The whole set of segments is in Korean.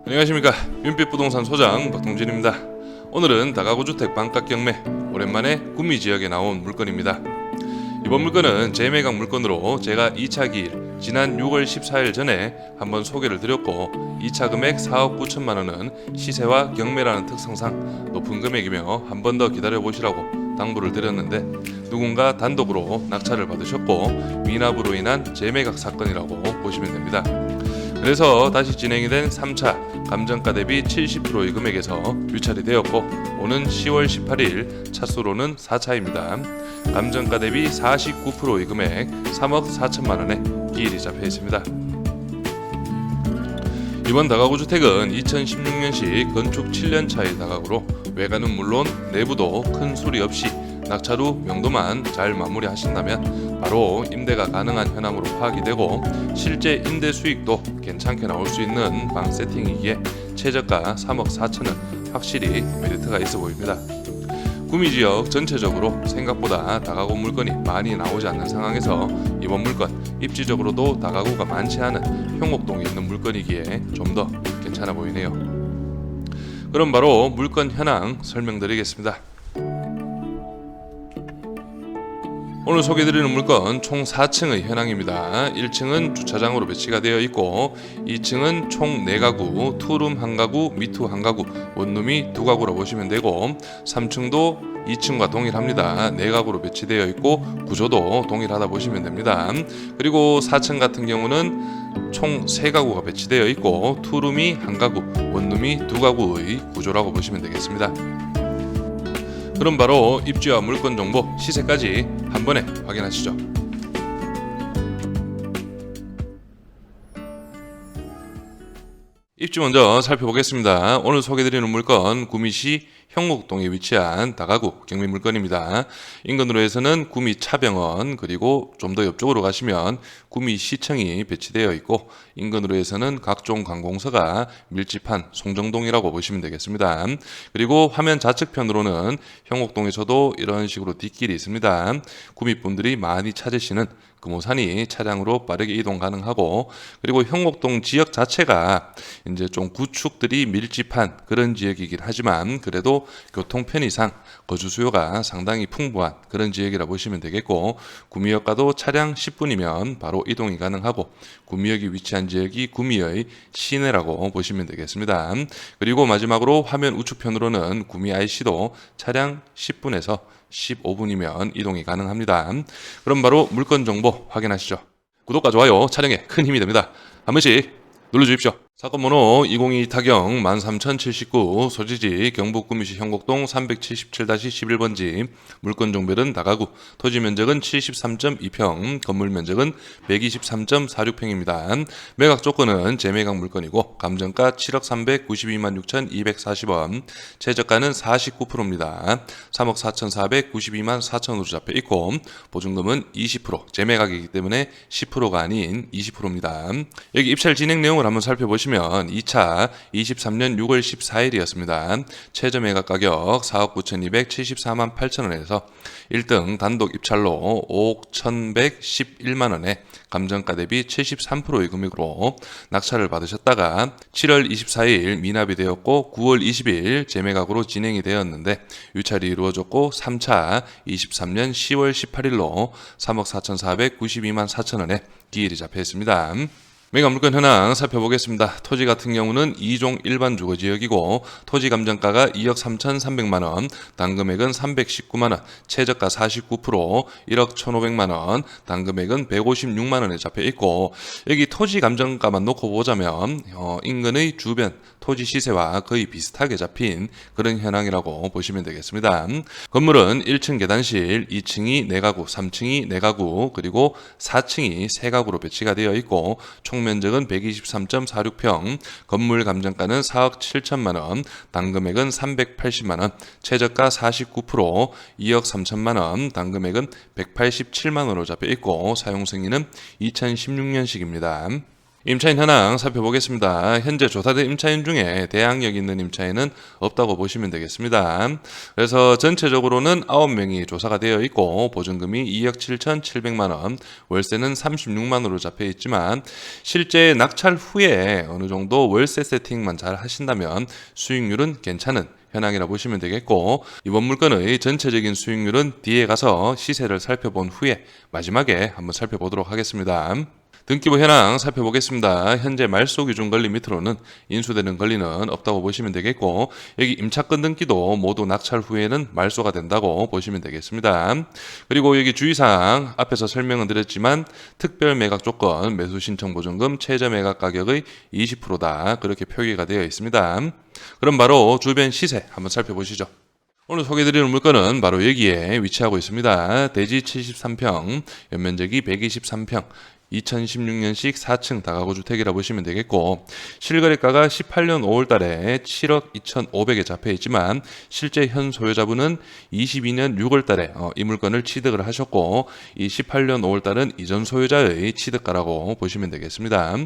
안녕하십니까, 윤빛부동산 소장 박동진입니다. 오늘은 다가구 주택 반가 경매, 오랜만에 구미 지역에 나온 물건입니다. 이번 물건은 재매각 물건으로 제가 2차 기일 지난 6월 14일 전에 한번 소개를 드렸고, 2차 금액 4억 9천만 원은 시세와 경매라는 특성상 높은 금액이며 한 번 더 기다려보시라고 당부를 드렸는데, 누군가 단독으로 낙찰을 받으셨고 미납으로 인한 재매각 사건이라고 보시면 됩니다. 그래서 다시 진행이 된 3차 감정가 대비 70%의 금액에서 유찰이 되었고, 오는 10월 18일 차수로는 4차입니다. 감정가 대비 49%의 금액 3억 4천만 원에 기일이 잡혀 있습니다. 이번 다가구 주택은 2016년식 건축 7년 차의 다가구로, 외관은 물론 내부도 큰 수리 없이 낙찰 후 명도만 잘 마무리하신다면 바로 임대가 가능한 현황으로 파악이 되고, 실제 임대 수익도 괜찮게 나올 수 있는 방 세팅이기에 최저가 3억 4천은 확실히 메리트가 있어 보입니다. 구미 지역 전체적으로 생각보다 다가구 물건이 많이 나오지 않는 상황에서 이번 물건, 입지적으로도 다가구가 많지 않은 형옥동에 있는 물건이기에 좀 더 괜찮아 보이네요. 그럼 바로 물건 현황 설명드리겠습니다. 오늘 소개드리는 물건 총 4층의 현황입니다. 1층은 주차장으로 배치가 되어 있고, 2층은 총 4가구, 투룸 1가구, 미투 1가구, 원룸이 2가구로 보시면 되고, 3층도 2층과 동일합니다. 4가구로 배치되어 있고 구조도 동일하다 보시면 됩니다. 그리고 4층 같은 경우는 총 3가구가 배치되어 있고, 투룸이 1가구, 원룸이 2가구의 구조라고 보시면 되겠습니다. 그럼 바로 입지와 물건 정보, 시세까지 한 번에 확인하시죠. 입지 먼저 살펴보겠습니다. 오늘 소개드리는 물건, 구미시 형목동에 위치한 다가구 경매 물건입니다. 인근으로 해서는 구미 차병원, 그리고 좀 더 옆쪽으로 가시면 구미 시청이 배치되어 있고, 인근으로 해서는 각종 관공서가 밀집한 송정동이라고 보시면 되겠습니다. 그리고 화면 좌측편으로는 형옥동에서도 이런 식으로 뒷길이 있습니다. 구미분들이 많이 찾으시는 금호산이 차량으로 빠르게 이동 가능하고, 그리고 형옥동 지역 자체가 이제 좀 구축들이 밀집한 그런 지역이긴 하지만, 그래도 교통 편의상 거주 수요가 상당히 풍부한 그런 지역이라 보시면 되겠고, 구미역과도 차량 10분이면 바로 이동이 가능하고, 구미역이 위치한 지역이 구미의 시내라고 보시면 되겠습니다. 그리고 마지막으로 화면 우측편으로는 구미 IC도 차량 10분에서 15분이면 이동이 가능합니다. 그럼 바로 물건 정보 확인하시죠. 구독과 좋아요 촬영에 큰 힘이 됩니다. 한 번씩 눌러주십시오. 사건 번호 202 타경 13079, 소지지 경북 구미시 형곡동 377-11번지, 물건 종별은 다가구, 토지 면적은 73.2평, 건물 면적은 123.46평입니다. 매각 조건은 재매각 물건이고, 감정가 7억 392만 6,240원, 최저가는 49%입니다. 3억 4,492만 4천으로 잡혀 있고, 보증금은 20%, 재매각이기 때문에 10%가 아닌 20%입니다. 여기 입찰 진행 내용을 한번 살펴보시면 2차 23년 6월 14일이었습니다. 최저 매각 가격 4억 9,274만 8천원에서 1등 단독 입찰로 5억 1,111만원에 감정가 대비 73%의 금액으로 낙찰을 받으셨다가 7월 24일 미납이 되었고, 9월 20일 재매각으로 진행이 되었는데 유찰이 이루어졌고, 3차 23년 10월 18일로 3억 4,492만 4천원에 기일이 잡혀 있습니다. 매각 물건 현황 살펴보겠습니다. 토지 같은 경우는 2종 일반 주거지역이고, 토지 감정가가 2억 3,300만원, 단금액은 319만원, 최저가 49%, 1억 1,500만원, 단금액은 156만원에 잡혀 있고, 여기 토지 감정가만 놓고 보자면 인근의 주변 토지 시세와 거의 비슷하게 잡힌 그런 현황이라고 보시면 되겠습니다. 건물은 1층 계단실, 2층이 4가구, 3층이 4가구, 그리고 4층이 3가구로 배치가 되어 있고, 총 면적은 123.46평, 건물 감정가는 4억 7천만원, 단금액은 380만원, 최저가 49%, 2억 3천만원, 단금액은 187만원으로 잡혀 있고, 사용 승인은 2016년식입니다. 임차인 현황 살펴보겠습니다. 현재 조사된 임차인 중에 대항력 있는 임차인은 없다고 보시면 되겠습니다. 그래서 전체적으로는 9명이 조사가 되어 있고 보증금이 2억 7,700만 원, 월세는 36만 원으로 잡혀 있지만 실제 낙찰 후에 어느 정도 월세 세팅만 잘 하신다면 수익률은 괜찮은 현황이라 보시면 되겠고, 이번 물건의 전체적인 수익률은 뒤에 가서 시세를 살펴본 후에 마지막에 한번 살펴보도록 하겠습니다. 등기부 현황 살펴보겠습니다. 현재 말소 기준 권리 밑으로는 인수되는 권리는 없다고 보시면 되겠고, 여기 임차권 등기도 모두 낙찰 후에는 말소가 된다고 보시면 되겠습니다. 그리고 여기 주의사항 앞에서 설명은 드렸지만 특별 매각 조건 매수 신청 보증금 최저 매각 가격의 20%다 그렇게 표기가 되어 있습니다. 그럼 바로 주변 시세 한번 살펴보시죠. 오늘 소개해드리는 물건은 바로 여기에 위치하고 있습니다. 대지 73평, 연면적이 123평, 2016년식 4층 다가구 주택이라 보시면 되겠고, 실거래가가 18년 5월달에 7억 2,500에 잡혀 있지만 실제 현 소유자분은 22년 6월달에 이 물건을 취득을 하셨고, 이 18년 5월달은 이전 소유자의 취득가라고 보시면 되겠습니다.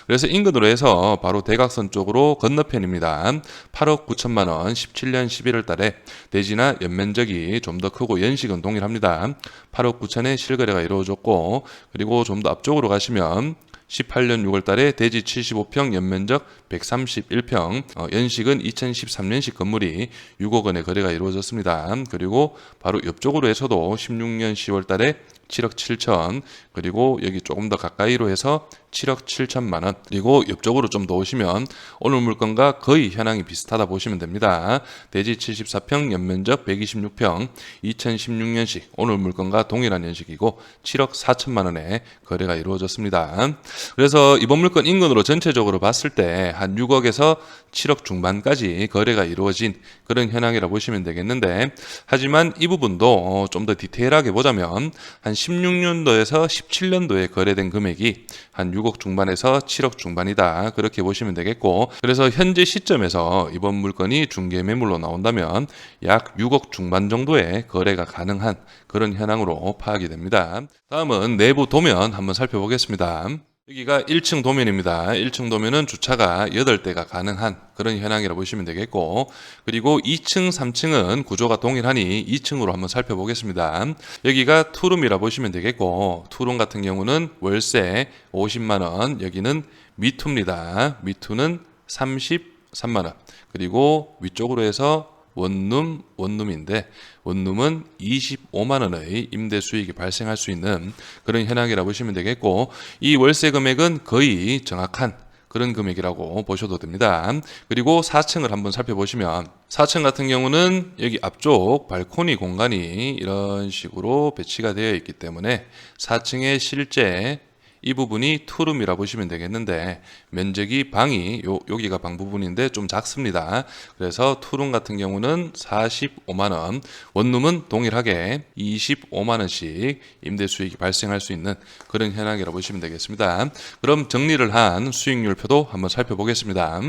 그래서 인근으로 해서 바로 대각선 쪽으로 건너편입니다. 8억 9천만 원, 17년 11월달에 대지나 연면적이 좀 더 크고 연식은 동일합니다. 8억 9천에 실거래가 이루어졌고, 그리고 좀 더 앞쪽으로 가시면 18년 6월달에 대지 75평, 연면적 131평, 연식은 2013년식 건물이 6억 원의 거래가 이루어졌습니다. 그리고 바로 옆쪽으로 해서도 16년 10월달에 7억 7천, 그리고 여기 조금 더 가까이로 해서 7억 7천만 원, 그리고 옆쪽으로 좀 더 오시면 오늘 물건과 거의 현황이 비슷하다 보시면 됩니다. 대지 74평, 연면적 126평, 2016년식 오늘 물건과 동일한 연식이고 7억 4천만 원에 거래가 이루어졌습니다. 그래서 이번 물건 인근으로 전체적으로 봤을 때 한 6억에서 7억 중반까지 거래가 이루어진 그런 현황이라 보시면 되겠는데, 하지만 이 부분도 좀 더 디테일하게 보자면 한 16년도에서 17년도에 거래된 금액이 한 6억 중반에서 7억 중반이다 그렇게 보시면 되겠고, 그래서 현재 시점에서 이번 물건이 중개 매물로 나온다면 약 6억 중반 정도의 거래가 가능한 그런 현황으로 파악이 됩니다. 다음은 내부 도면 한번 살펴보겠습니다. 여기가 1층 도면입니다. 1층 도면은 주차가 8대가 가능한 그런 현황이라 보시면 되겠고, 그리고 2층, 3층은 구조가 동일하니 2층으로 한번 살펴보겠습니다. 여기가 투룸이라 보시면 되겠고, 투룸 같은 경우는 월세 50만 원, 여기는 미투입니다. 미투는 33만 원, 그리고 위쪽으로 해서 원룸인데 원룸은 25만 원의 임대 수익이 발생할 수 있는 그런 현황이라 보시면 되겠고, 이 월세 금액은 거의 정확한 그런 금액이라고 보셔도 됩니다. 그리고 4층을 한번 살펴보시면 4층 같은 경우는 여기 앞쪽 발코니 공간이 이런 식으로 배치가 되어 있기 때문에 4층의 실제 이 부분이 투룸이라 보시면 되겠는데, 면적이 방이 여기가 방 부분인데 좀 작습니다. 그래서 투룸 같은 경우는 45만 원, 원룸은 동일하게 25만 원씩 임대 수익이 발생할 수 있는 그런 현황이라 보시면 되겠습니다. 그럼 정리를 한 수익률표도 한번 살펴보겠습니다.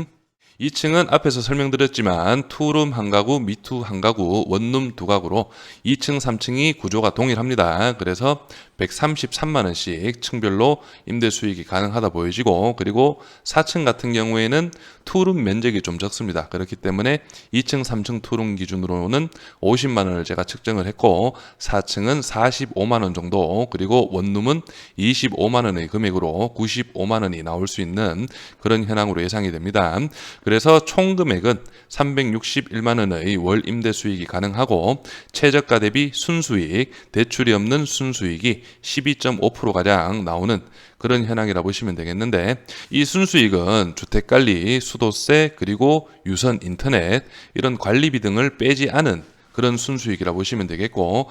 2층은 앞에서 설명드렸지만 투룸 한 가구, 미투 한 가구, 원룸 두 가구로 2층, 3층이 구조가 동일합니다. 그래서 133만 원씩 층별로 임대 수익이 가능하다 보여지고, 그리고 4층 같은 경우에는 투룸 면적이 좀 적습니다. 그렇기 때문에 2층, 3층 투룸 기준으로는 50만 원을 제가 측정을 했고, 4층은 45만 원 정도, 그리고 원룸은 25만 원의 금액으로 95만 원이 나올 수 있는 그런 현황으로 예상이 됩니다. 그래서 총 금액은 361만 원의 월 임대 수익이 가능하고, 최저가 대비 순수익, 대출이 없는 순수익이 12.5%가량 나오는 그런 현황이라 보시면 되겠는데, 이 순수익은 주택관리, 수도세, 그리고 유선 인터넷 이런 관리비 등을 빼지 않은 그런 순수익이라 보시면 되겠고,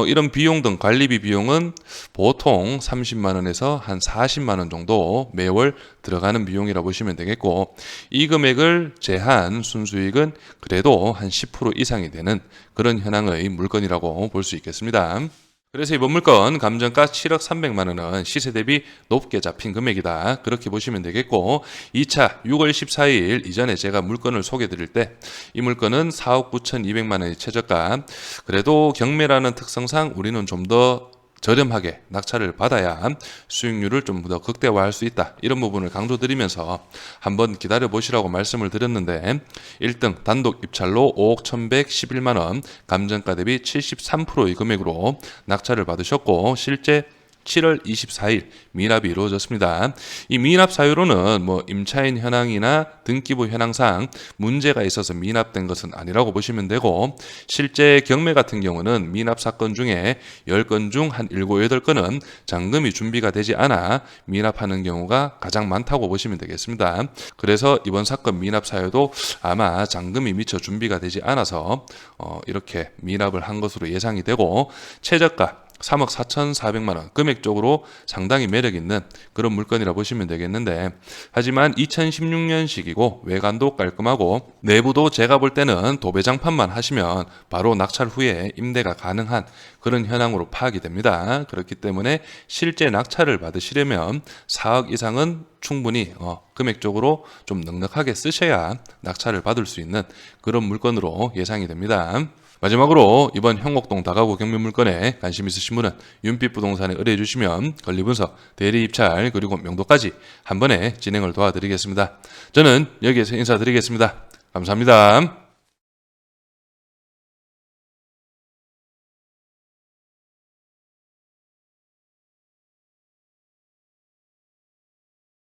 이런 비용 등 관리비 비용은 보통 30만 원에서 한 40만 원 정도 매월 들어가는 비용이라 보시면 되겠고, 이 금액을 제한 순수익은 그래도 한 10% 이상이 되는 그런 현황의 물건이라고 볼 수 있겠습니다. 그래서 이번 물건 감정가 7억 300만 원은 시세 대비 높게 잡힌 금액이다 그렇게 보시면 되겠고, 2차 6월 14일 이전에 제가 물건을 소개해 드릴 때 이 물건은 4억 9,200만 원의 최저가, 그래도 경매라는 특성상 우리는 좀 더 저렴하게 낙찰을 받아야 수익률을 좀 더 극대화할 수 있다. 이런 부분을 강조드리면서 한번 기다려 보시라고 말씀을 드렸는데 1등 단독 입찰로 5억 1,111만 원, 감정가 대비 73%의 금액으로 낙찰을 받으셨고 실제 7월 24일 미납이 이루어졌습니다. 이 미납 사유로는 임차인 현황이나 등기부 현황상 문제가 있어서 미납된 것은 아니라고 보시면 되고 실제 경매 같은 경우는 미납 사건 중에 10건 중 한 7, 8건은 잔금이 준비가 되지 않아 미납하는 경우가 가장 많다고 보시면 되겠습니다. 그래서 이번 사건 미납 사유도 아마 잔금이 미처 준비가 되지 않아서 이렇게 미납을 한 것으로 예상이 되고 최저가 3억 4,400만 원 금액적으로 상당히 매력 있는 그런 물건이라 보시면 되겠는데 하지만 2016년식이고 외관도 깔끔하고 내부도 제가 볼 때는 도배장판만 하시면 바로 낙찰 후에 임대가 가능한 그런 현황으로 파악이 됩니다. 그렇기 때문에 실제 낙찰을 받으시려면 4억 이상은 충분히 금액적으로 좀 넉넉하게 쓰셔야 낙찰을 받을 수 있는 그런 물건으로 예상이 됩니다. 마지막으로 이번 형곡동 다가구 경매 물건에 관심 있으신 분은 윤빛부동산에 의뢰해 주시면 권리분석, 대리입찰 그리고 명도까지 한 번에 진행을 도와드리겠습니다. 저는 여기에서 인사드리겠습니다. 감사합니다.